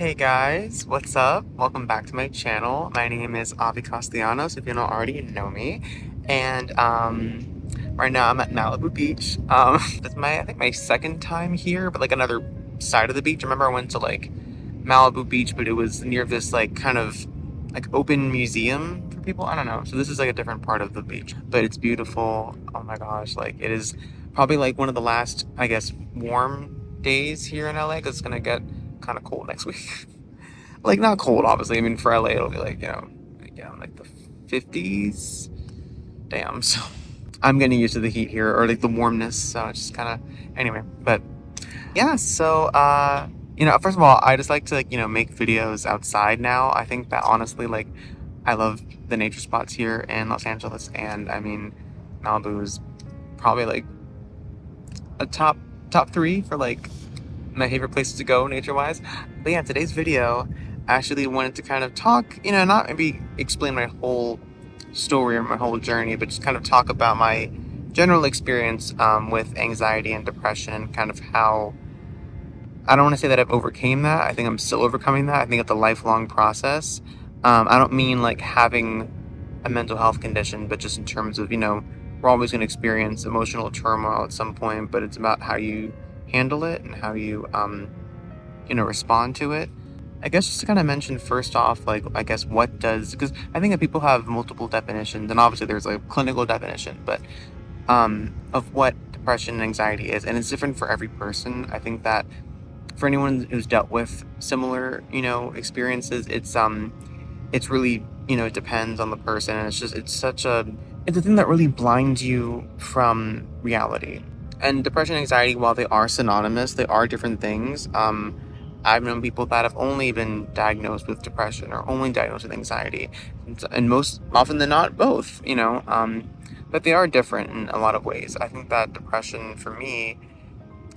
Hey guys, what's up? Welcome back to my channel. My name is Avi Castellanos, if you don't already know me. And right now I'm at Malibu Beach. This is I think my second time here, but like another side of the beach. Remember I went to like Malibu Beach, but it was near this like kind of like open museum for people. I don't know. So this is like a different part of the beach, but it's beautiful. Oh my gosh, like it is probably like one of the last, I guess, warm days here in LA because it's gonna get kind of cold next week. Like not cold, obviously. I mean, for LA, it'll be like like the 50s. Damn. So I'm getting used to the heat here, or like the warmness. So it's just kind of anyway. But yeah. So first of all, I just like to like make videos outside now. I think that honestly, like, I love the nature spots here in Los Angeles, and I mean, Malibu is probably like a top three for like my favorite places to go nature wise. But yeah, today's video I actually wanted to kind of talk, not maybe explain my whole story or my whole journey, but just kind of talk about my general experience with anxiety and depression and kind of how I don't want to say that I've overcame that. I think I'm still overcoming that. I think it's a lifelong process. I don't mean like having a mental health condition, but just in terms of, we're always going to experience emotional turmoil at some point, but it's about how you handle it and how you, respond to it. I guess just to kind of mention first off, like, I guess because I think that people have multiple definitions, and obviously there's like a clinical definition, but of what depression and anxiety is, and it's different for every person. I think that for anyone who's dealt with similar, experiences, it's really, it depends on the person, and it's a thing that really blinds you from reality. And depression and anxiety, while they are synonymous, they are different things. I've known people that have only been diagnosed with depression or only diagnosed with anxiety, and most often than not, both. But they are different in a lot of ways. I think that depression for me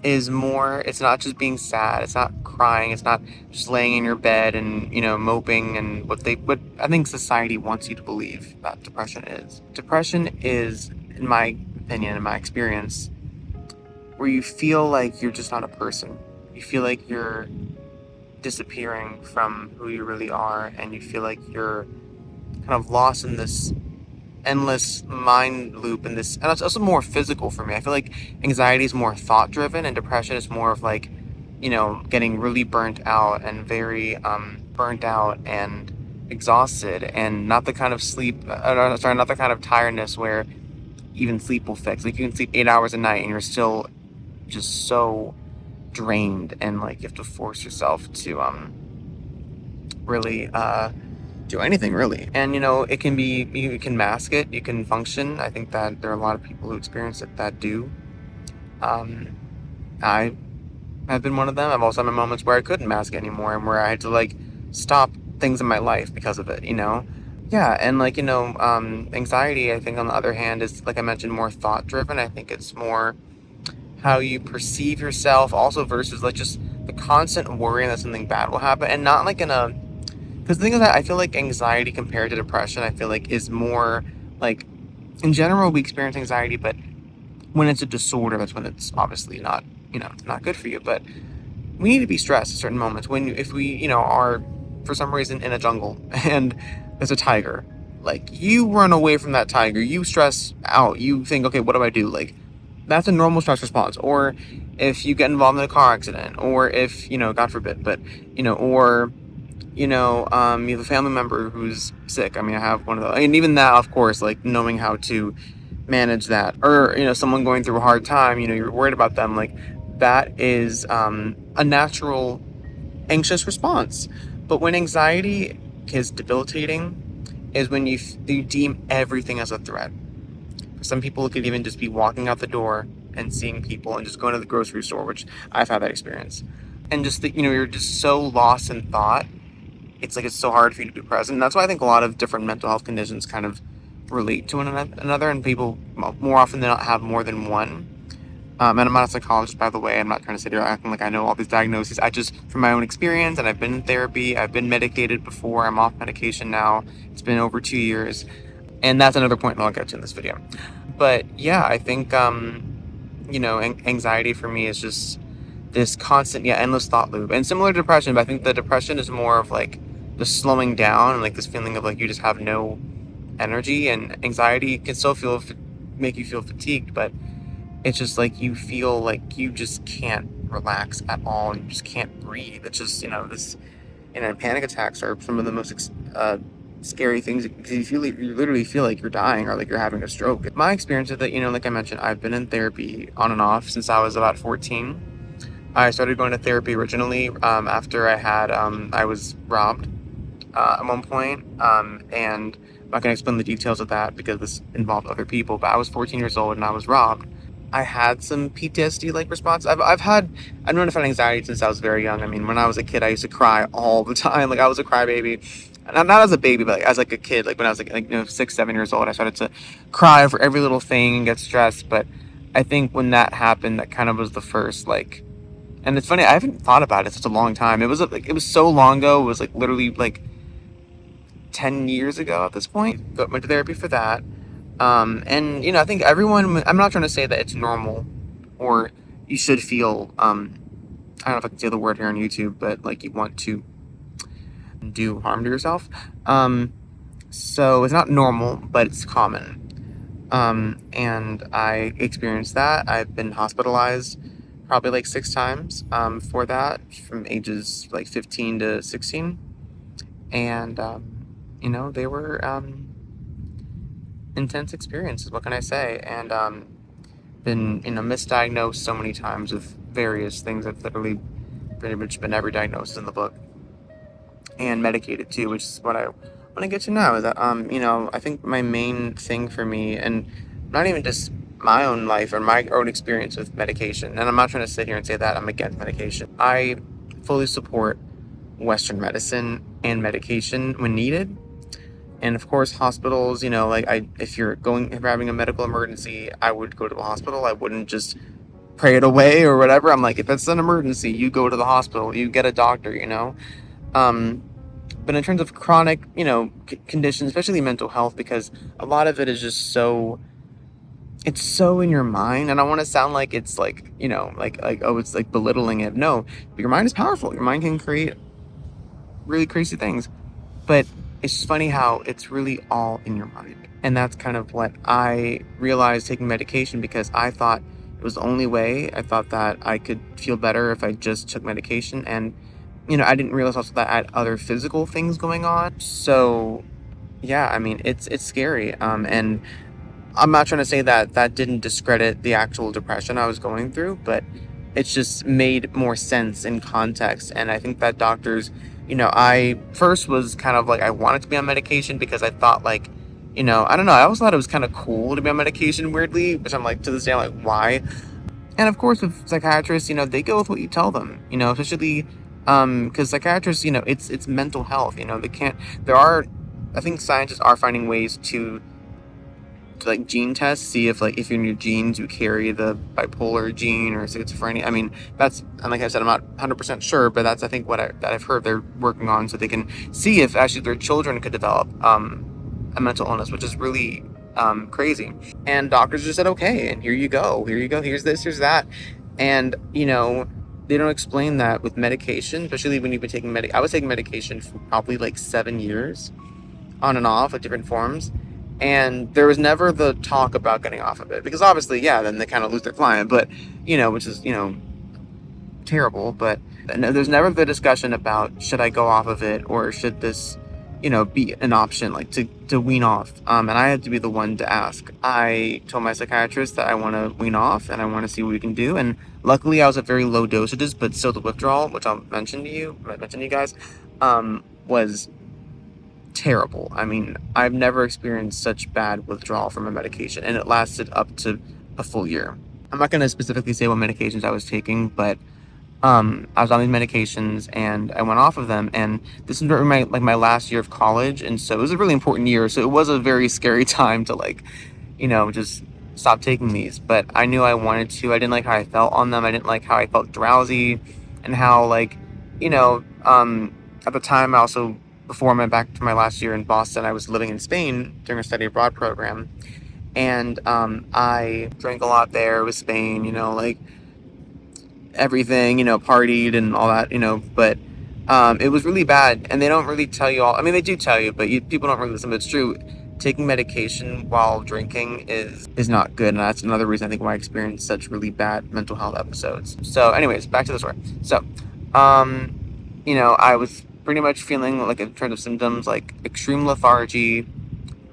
is more, it's not just being sad, it's not crying, it's not just laying in your bed and moping and what I think society wants you to believe that depression is, in my opinion, in my experience, where you feel like you're just not a person. You feel like you're disappearing from who you really are, and you feel like you're kind of lost in this endless mind loop, and it's also more physical for me. I feel like anxiety is more thought driven, and depression is more of like, getting really burnt out and very burnt out and exhausted, and not the kind of not the kind of tiredness where even sleep will fix. Like you can sleep 8 hours a night and you're still just so drained, and like you have to force yourself to really do anything really. And it can be, you can mask it, you can function. I think that there are a lot of people who experience it that do. I have been one of them. I've also had my moments where I couldn't mask it anymore, and where I had to like stop things in my life because of it. Yeah, and like anxiety, I think on the other hand, is, like I mentioned, more thought driven. I think it's more how you perceive yourself also, versus like just the constant worrying that something bad will happen, and not like in a, because the thing is that I feel like anxiety compared to depression, I feel like is more like, in general we experience anxiety, but when it's a disorder, that's when it's obviously not, not good for you. But we need to be stressed at certain moments, if we, are for some reason in a jungle and there's a tiger, like you run away from that tiger, you stress out, you think, okay, what do I do? Like, that's a normal stress response. Or if you get involved in a car accident, or if, God forbid, but, or, you have a family member who's sick. I mean, I have one of those. And even that, of course, like knowing how to manage that. Or, someone going through a hard time, you're worried about them. Like, that is a natural anxious response. But when anxiety is debilitating, is when you deem everything as a threat. For some people, it could even just be walking out the door and seeing people, and just going to the grocery store, which I've had that experience. And just that, you're just so lost in thought, it's like it's so hard for you to be present. And that's why I think a lot of different mental health conditions kind of relate to one another, and people more often than not have more than one. And I'm not a psychologist, by the way. I'm not trying to sit here acting like I know all these diagnoses. I just, from my own experience, and I've been in therapy, I've been medicated before, I'm off medication now. It's been over 2 years. And that's another point that I'll get to in this video. But yeah, I think, anxiety for me is just this constant, yeah, endless thought loop. And similar to depression, but I think the depression is more of like the slowing down and like this feeling of like you just have no energy, and anxiety can still make you feel fatigued, but it's just like you feel like you just can't relax at all. You just can't breathe. It's just, this, panic attacks are some of the most scary things because you literally feel like you're dying or like you're having a stroke. My experience with it, like I mentioned, I've been in therapy on and off since I was about 14. I started going to therapy originally after I was robbed at one point, and I'm not going to explain the details of that because this involved other people, but I was 14 years old and I was robbed. I had some PTSD like response. I've known about anxiety since I was very young. I mean, when I was a kid, I used to cry all the time. Like I was a crybaby. Not as a baby, but like, as like a kid. Like when I was like 6, 7 years old, I started to cry for every little thing and get stressed. But I think when that happened, that kind of was the first like. And it's funny, I haven't thought about it such a long time. It was so long ago. It was like literally like 10 years ago at this point. Went to therapy for that. And I think everyone, I'm not trying to say that it's normal or you should feel, I don't know if I can say the word here on YouTube, but like you want to do harm to yourself. So it's not normal, but it's common. And I experienced that. I've been hospitalized probably like 6 times for that from ages like 15 to 16. And, they were intense experiences. What can I say? And been misdiagnosed so many times with various things. I've literally pretty much been every diagnosis in the book, and medicated too, which is what I want to get to now. Is that I think my main thing for me, and not even just my own life or my own experience with medication, and I'm not trying to sit here and say that I'm against medication. I fully support Western medicine and medication when needed. And of course, hospitals, like if you're having a medical emergency, I would go to the hospital. I wouldn't just pray it away or whatever. I'm like, if it's an emergency, you go to the hospital, you get a doctor. Um, but in terms of chronic, conditions, especially mental health, because a lot of it is just it's so in your mind. And I want to sound like it's like, oh, it's like belittling it. No, but your mind is powerful. Your mind can create really crazy things. But it's funny how it's really all in your mind. And that's kind of what I realized taking medication, because I thought it was the only way. I thought that I could feel better if I just took medication. And, I didn't realize also that I had other physical things going on. So, yeah, I mean, it's scary. And I'm not trying to say that that didn't discredit the actual depression I was going through, but it's just made more sense in context. And I think that doctors, I first was kind of like, I wanted to be on medication because I thought like, I don't know, I always thought it was kind of cool to be on medication weirdly, which I'm like, to this day, I'm like, why? And of course, with psychiatrists, they go with what you tell them, especially, because psychiatrists, it's mental health, they can't, I think scientists are finding ways to like gene test, see if like if in your genes you carry the bipolar gene or schizophrenia. I mean, that's, and like I said, I'm not 100% sure, but that's I think that I've heard they're working on, so they can see if actually their children could develop a mental illness, which is really crazy. And doctors just said, okay, and here you go, here's this, here's that, and they don't explain that with medication, especially when you've been taking I was taking medication for probably like 7 years on and off at different forms. And there was never the talk about getting off of it, because obviously, yeah, then they kind of lose their client, but, which is, terrible. But there's never the discussion about, should I go off of it, or should this, be an option, like to wean off. And I had to be the one to ask. I told my psychiatrist that I want to wean off and I want to see what we can do. And luckily I was at very low dosages, but still the withdrawal, which I'll mention to you guys, was terrible. I mean, I've never experienced such bad withdrawal from a medication, and it lasted up to a full year. I'm not going to specifically say what medications I was taking, but I was on these medications and I went off of them, and this is during my last year of college, and so it was a really important year. So it was a very scary time to just stop taking these. But I knew I wanted to. I didn't like how I felt on them. I didn't like how I felt drowsy, and how at the time I also, before I went back to my last year in Boston, I was living in Spain during a study abroad program, and I drank a lot there with Spain. everything, partied and all that, but it was really bad. And they don't really tell you all. I mean, they do tell you, but people don't really listen. But it's true. Taking medication while drinking is not good, and that's another reason I think why I experienced such really bad mental health episodes. So, anyways, back to the story. So, I was pretty much feeling like in terms of symptoms, like extreme lethargy,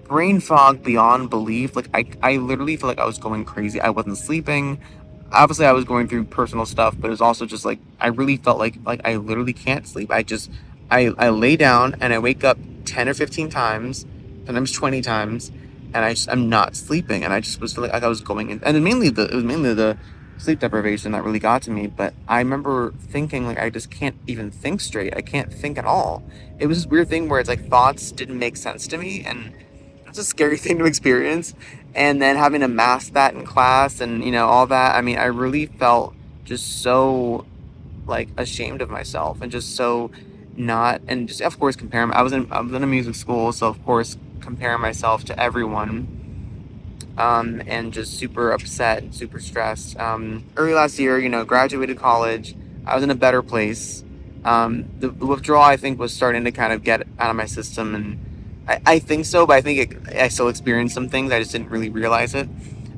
brain fog beyond belief. Like I literally feel like I was going crazy. I wasn't sleeping. Obviously I was going through personal stuff, but it was also just like I really felt like I literally can't sleep. I lay down and I wake up 10 or 15 times, sometimes 20 times, and I'm not sleeping, and I just was feeling like I was going in, and it was mainly the sleep deprivation that really got to me. But I remember thinking like I just can't even think straight. I can't think at all. It was this weird thing where it's like thoughts didn't make sense to me, and it's a scary thing to experience. And then having to mask that in class and, all that. I mean, I really felt just so like ashamed of myself and just so not, and just of course comparing. I was in a music school, so of course comparing myself to everyone, and just super upset, super stressed. Early last year, graduated college. I was in a better place. The withdrawal, I think, was starting to kind of get out of my system, and I think so, but I think I still experienced some things. I just didn't really realize it.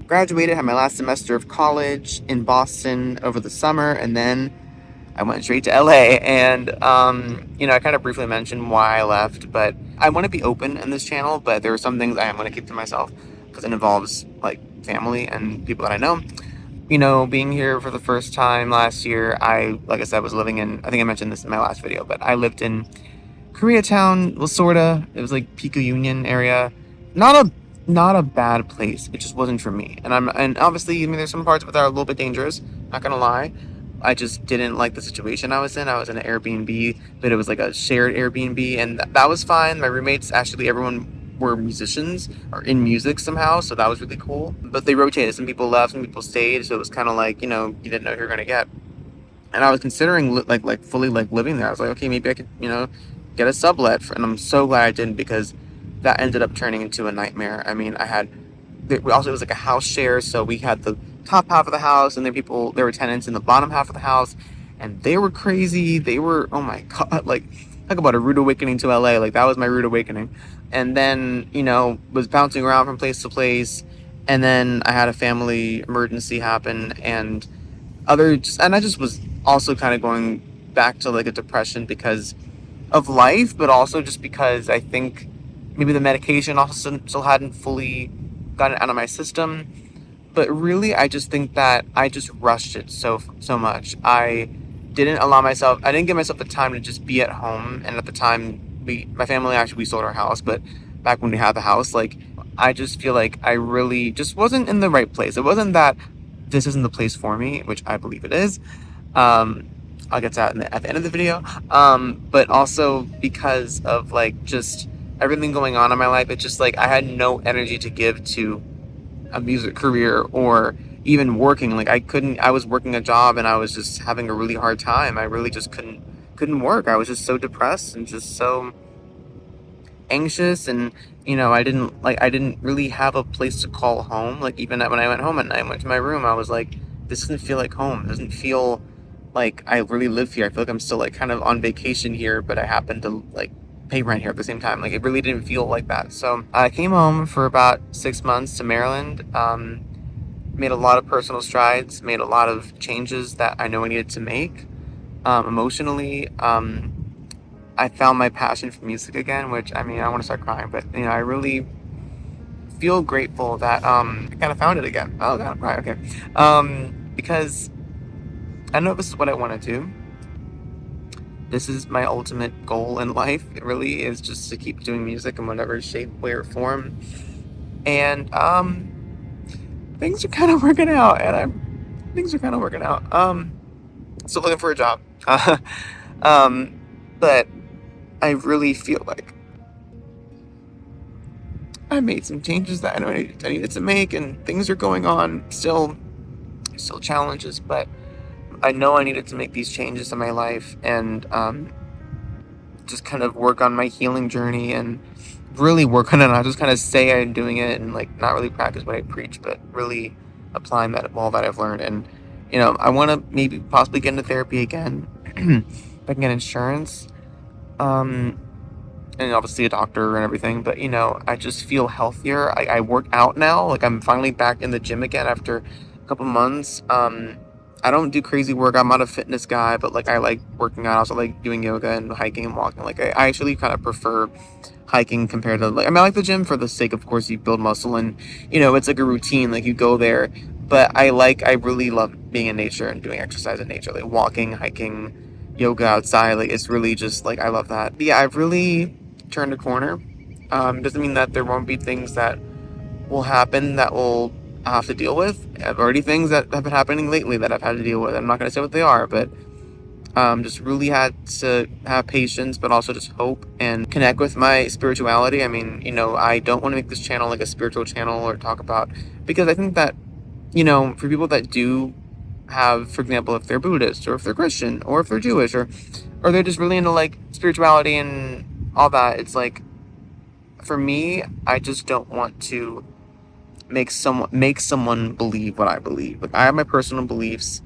Graduated, had my last semester of college in Boston over the summer, and then I went straight to LA. And, I kind of briefly mentioned why I left, but I want to be open in this channel, but there are some things I am going to keep to myself because it involves like family and people that I know. Being here for the first time last year, like I said, was living in, I think I mentioned this in my last video, but I lived in Koreatown. Well, sorta. It was like Pico Union area. Not a not a bad place. It just wasn't for me. And obviously, I mean, there's some parts of it that are a little bit dangerous. Not gonna lie. I just didn't like the situation I was in. I was in an Airbnb, but it was like a shared Airbnb, and that was fine. My roommates, actually, everyone were musicians or in music somehow, so that was really cool. But they rotated. Some people left, some people stayed, so it was kind of like, you didn't know who you were gonna get. And I was considering like fully like living there. I was like, okay, maybe I could, get a sublet, and I'm so glad I didn't, because that ended up turning into a nightmare. I mean, we also, it was like a house share, so we had the top half of the house, and there were tenants in the bottom half of the house, and they were crazy. They were, oh my god, like talk about a rude awakening to LA. Like that was my rude awakening. And then, was bouncing around from place to place, and then I had a family emergency happen, and I just was also kind of going back to like a depression because of life, but also just because I think maybe the medication also still hadn't fully gotten out of my system. But really, I just think that I just rushed it so much. I didn't give myself the time to just be at home. And at the time, my family, actually, we sold our house, but back when we had the house, like, I just feel like I really just wasn't in the right place. It wasn't that this isn't the place for me, which I believe it is. Um, I'll get to that at the end of the video. But also because of like just everything going on in my life, it's just like I had no energy to give to a music career or even working. Like I was working a job and I was just having a really hard time. I really just couldn't work. I was just so depressed and just so anxious, and I didn't really have a place to call home. Like even when I went home at night and went to my room, I was like, this doesn't feel like home. It doesn't feel like I really live here. I feel like I'm still like kind of on vacation here, but I happen to like pay rent here at the same time. Like it really didn't feel like that. So I came home for about 6 months to Maryland. Made a lot of personal strides, made a lot of changes that I know I needed to make. Emotionally, I found my passion for music again, which, I mean, I want to start crying, but I really feel grateful that I kind of found it again. Oh god, I'm crying. Okay, because I know this is what I want to do. This is my ultimate goal in life. It really is just to keep doing music in whatever shape, way, or form. And things are kind of working out, and things are kind of working out. Still looking for a job. um, but I really feel like I made some changes that I know I needed to make, and things are going on. Still challenges, but I know I needed to make these changes in my life, and just kind of work on my healing journey and really work on it. Not just kind of say I'm doing it and like not really practice what I preach, but really applying all that I've learned. And I want to maybe possibly get into therapy again. If I can get insurance. Um, and obviously a doctor and everything, but I just feel healthier. I work out now. Like, I'm finally back in the gym again after a couple months. I don't do crazy work. I'm not a fitness guy, but like I like working out. I also like doing yoga and hiking and walking. Like, I actually kind of prefer hiking compared to, like, I mean, I like the gym for the sake, of course, you build muscle and it's like a routine. Like, you go there, but I really love being in nature and doing exercise in nature, like walking, hiking, yoga outside. Like, it's really just like I love that. But yeah, I've really turned a corner. Doesn't mean that there won't be things that will happen that will have to deal with. I've already things that have been happening lately that I've had to deal with. I'm not going to say what they are, but just really had to have patience, but also just hope and connect with my spirituality. I mean, I don't want to make this channel like a spiritual channel or talk about, because I think that, for people that do have, for example, if they're Buddhist or if they're Christian or if they're Jewish or they're just really into like spirituality and all that, it's like, for me, I just don't want to make someone believe what I believe. Like, I have my personal beliefs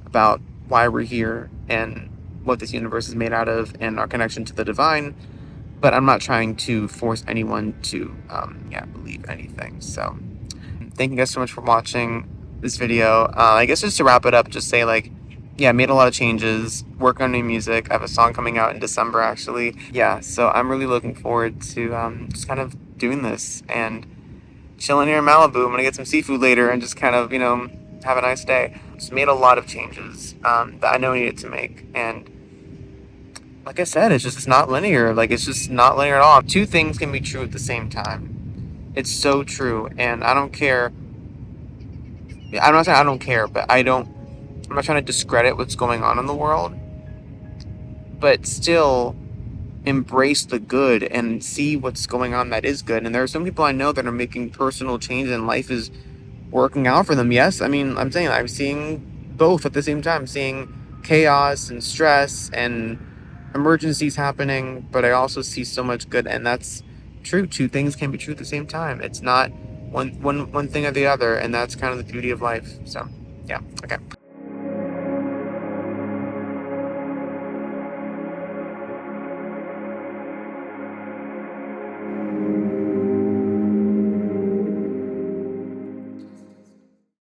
about why we're here and what this universe is made out of and our connection to the divine, but I'm not trying to force anyone to believe anything. So thank you guys so much for watching this video. I guess just to wrap it up, just say, like, yeah, I made a lot of changes, work on new music. I have a song coming out in December, actually. Yeah, so I'm really looking forward to just kind of doing this and chilling here in Malibu. I'm gonna get some seafood later and just kind of, have a nice day. Just made a lot of changes that I know I needed to make. And like I said, it's not linear. Like, it's just not linear at all. Two things can be true at the same time. It's so true. And I don't care. I'm not saying I don't care, but I'm not trying to discredit what's going on in the world, but still embrace the good and see what's going on that is good. And there are some people I know that are making personal change and life is working out for them. Yes, I mean, I'm saying I'm seeing both at the same time, seeing chaos and stress and emergencies happening, but I also see so much good, and that's true. Two things can be true at the same time. It's not one thing or the other, and that's kind of the beauty of life. So, yeah, okay.